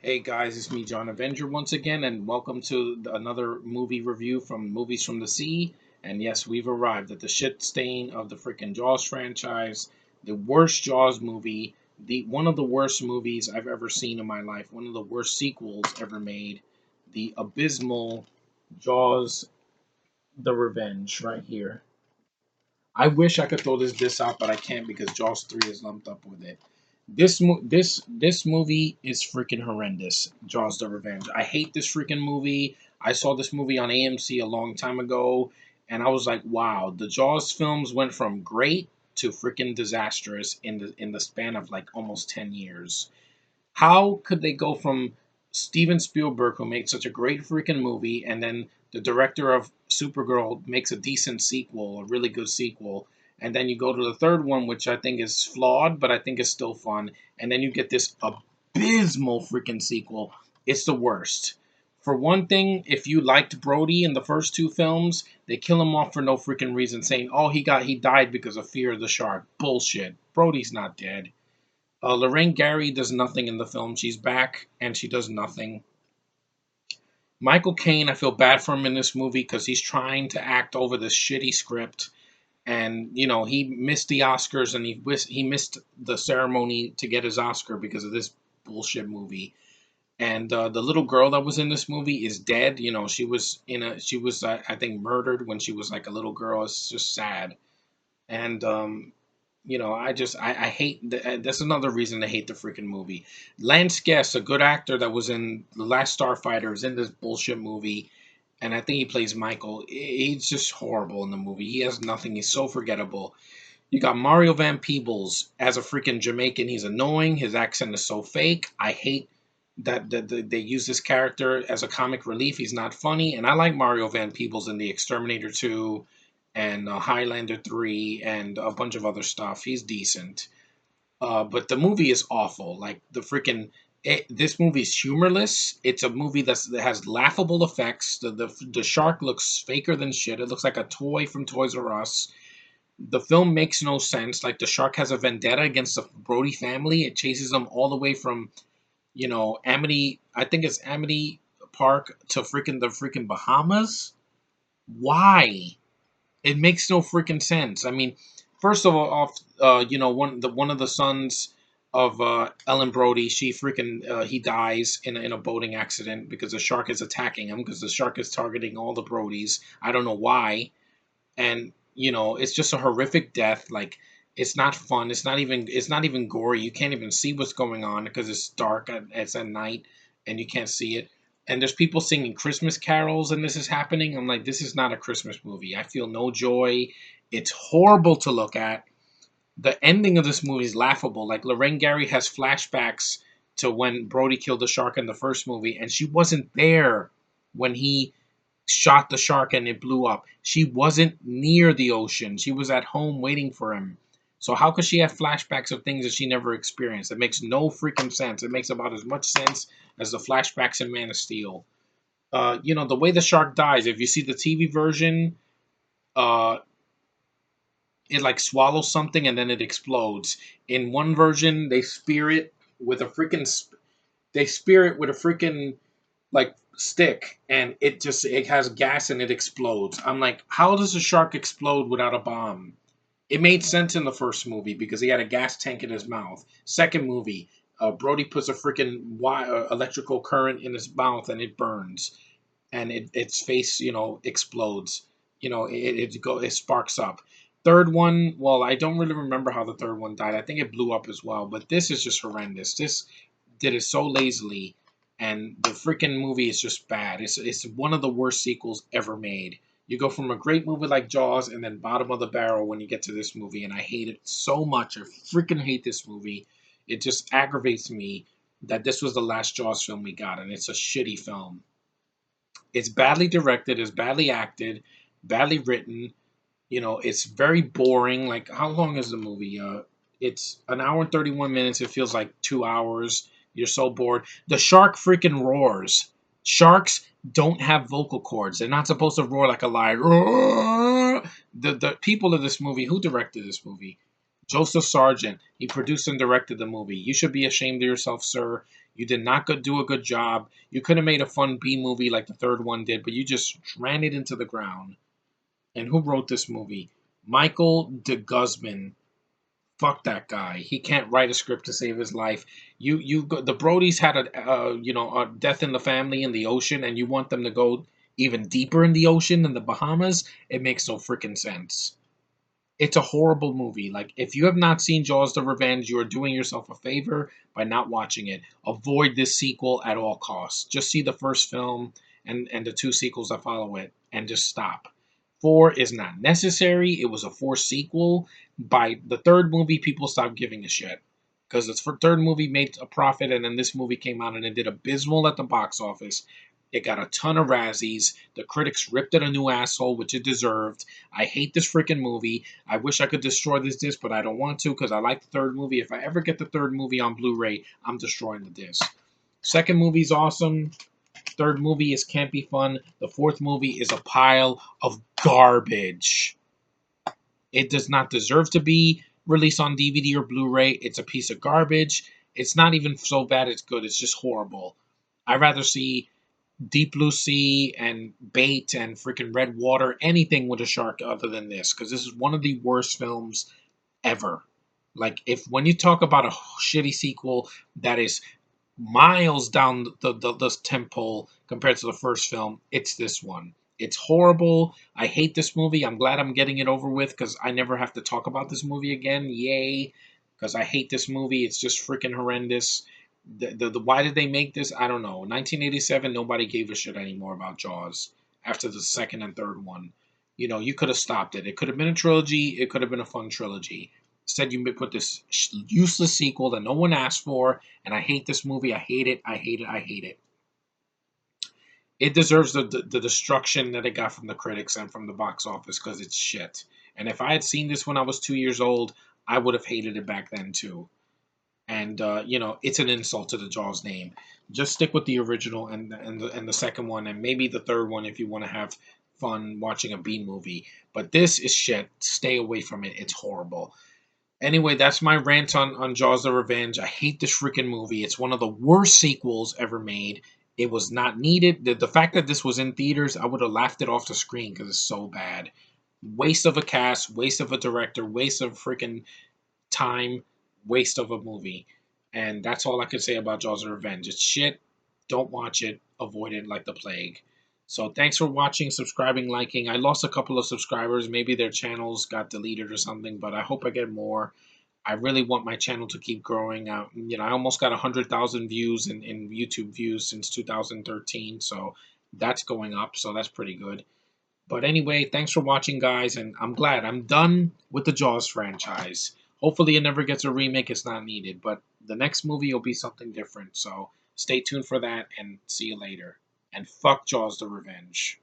Hey guys, it's me, John Avenger, once again, and welcome to another movie review from Movies from the Sea. And yes, we've arrived at the shit stain of the freaking Jaws franchise, the worst Jaws movie, the one of the worst movies I've ever seen in my life, one of the worst sequels ever made, the abysmal Jaws: The Revenge, right here. I wish I could throw this out, but I can't because Jaws 3 is lumped up with it. This movie is freaking horrendous. Jaws: The Revenge. I hate this freaking movie. I saw this movie on AMC a long time ago, and I was like, wow, the Jaws films went from great to freaking disastrous in the span of like almost 10 years. How could they go from Steven Spielberg, who made such a great freaking movie, and then the director of Supergirl makes a decent sequel, a really good sequel, and then you go to the third one, which I think is flawed, but I think is still fun, and then you get this abysmal freaking sequel. It's the worst. For one thing, if you liked Brody in the first two films, they kill him off for no freaking reason, saying, "Oh, he died because of fear of the shark." Bullshit. Brody's not dead. Lorraine Gary does nothing in the film. She's back and she does nothing. Michael Caine, I feel bad for him in this movie because he's trying to act over this shitty script, and he missed the Oscars and he missed the ceremony to get his Oscar because of this bullshit movie. And the little girl that was in this movie is dead. She was I think murdered when she was like a little girl. It's just sad. And I hate. That's another reason to hate the freaking movie. Lance Guest, a good actor that was in The Last Starfighter, is in this bullshit movie, and I think he plays Michael. He's just horrible in the movie. He has nothing. He's so forgettable. You got Mario Van Peebles as a freaking Jamaican. He's annoying. His accent is so fake. I hate that they use this character as a comic relief. He's not funny, and I like Mario Van Peebles in The Exterminator 2 and Highlander 3 and a bunch of other stuff. He's decent. But the movie is awful. Like this movie's humorless. It's a movie that has laughable effects. The shark looks faker than shit. It looks like a toy from Toys R Us. The film makes no sense. Like the shark has a vendetta against the Brody family. It chases them all the way from Amity. I think it's Amity Park to the freaking Bahamas. Why? It makes no freaking sense. I mean, first of all, one of the sons of Ellen Brody, he dies in a boating accident because the shark is attacking him because the shark is targeting all the Brodies. I don't know why, and it's just a horrific death. Like it's not fun. It's not even gory. You can't even see what's going on because it's dark. It's at night, and you can't see it. And there's people singing Christmas carols, and this is happening. I'm like, this is not a Christmas movie. I feel no joy. It's horrible to look at. The ending of this movie is laughable. Like Lorraine Gary has flashbacks to when Brody killed the shark in the first movie, and she wasn't there when he shot the shark and it blew up. She wasn't near the ocean. She was at home waiting for him. So how could she have flashbacks of things that she never experienced? It makes no freaking sense. It makes about as much sense as the flashbacks in Man of Steel. The way the shark dies. If you see the TV version, uh, it like swallows something and then it explodes. In one version, they spear it with a freaking like stick and it has gas and it explodes. I'm like, how does a shark explode without a bomb? It made sense in the first movie because he had a gas tank in his mouth. Second movie, Brody puts a freaking electrical current in his mouth and it burns and its face explodes. It sparks up. Third one, well, I don't really remember how the third one died. I think it blew up as well, but this is just horrendous. This did it so lazily, and the freaking movie is just bad. It's one of the worst sequels ever made. You go from a great movie like Jaws and then bottom of the barrel when you get to this movie, and I hate it so much. I freaking hate this movie. It just aggravates me that this was the last Jaws film we got, and it's a shitty film. It's badly directed, it's badly acted, badly written. It's very boring. Like, how long is the movie? It's an hour and 31 minutes. It feels like 2 hours. You're so bored. The shark freaking roars. Sharks don't have vocal cords. They're not supposed to roar like a lion. Roar! The people of this movie, who directed this movie? Joseph Sargent. He produced and directed the movie. You should be ashamed of yourself, sir. You did not do a good job. You could have made a fun B movie like the third one did, but you just ran it into the ground. And who wrote this movie? Michael de Guzman. Fuck that guy. He can't write a script to save his life. The Brodies had a death in the family in the ocean, and you want them to go even deeper in the ocean than the Bahamas. It makes no freaking sense. It's a horrible movie. Like, if you have not seen Jaws the Revenge, you are doing yourself a favor by not watching it. Avoid this sequel at all costs. Just see the first film and the two sequels that follow it and just stop. Four is not necessary. It was a forced sequel. By the third movie, people stopped giving a shit. Because the third movie made a profit, and then this movie came out and it did abysmal at the box office. It got a ton of Razzies. The critics ripped it a new asshole, which it deserved. I hate this freaking movie. I wish I could destroy this disc, but I don't want to because I like the third movie. If I ever get the third movie on Blu-ray, I'm destroying the disc. Second movie's awesome. Third movie is campy fun. The fourth movie is a pile of garbage. It does not deserve to be released on DVD or Blu-ray. It's a piece of garbage. It's not even so bad it's good. It's just horrible. I'd rather see Deep Blue Sea and Bait and freaking Red Water, anything with a shark other than this, because this is one of the worst films ever. Like, if when you talk about a shitty sequel that is miles down the tempo compared to the first film, it's this one. It's horrible. I hate this movie. I'm glad I'm getting it over with because I never have to talk about this movie again. Yay. Because I hate this movie. It's just freaking horrendous. Why did they make this? I don't know. 1987, nobody gave a shit anymore about Jaws after the second and third one. You could have stopped it. It could have been a trilogy. It could have been a fun trilogy. Instead, you put this useless sequel that no one asked for, and I hate this movie. I hate it. I hate it. I hate it. It deserves the destruction that it got from the critics and from the box office because it's shit. And if I had seen this when I was 2 years old, I would have hated it back then too. And it's an insult to the Jaws name. Just stick with the original and the second one, and maybe the third one if you want to have fun watching a B movie. But this is shit. Stay away from it. It's horrible. Anyway, that's my rant on Jaws the Revenge. I hate this freaking movie. It's one of the worst sequels ever made. It was not needed. The fact that this was in theaters, I would have laughed it off the screen because it's so bad. Waste of a cast, waste of a director, waste of freaking time, waste of a movie. And that's all I can say about Jaws of Revenge. It's shit. Don't watch it. Avoid it like the plague. So thanks for watching, subscribing, liking. I lost a couple of subscribers. Maybe their channels got deleted or something, but I hope I get more. I really want my channel to keep growing. I almost got 100,000 views in YouTube views since 2013, so that's going up. So that's pretty good. But anyway, thanks for watching, guys, and I'm glad I'm done with the Jaws franchise. Hopefully, it never gets a remake. It's not needed, but the next movie will be something different. So stay tuned for that, and see you later. And fuck Jaws the Revenge.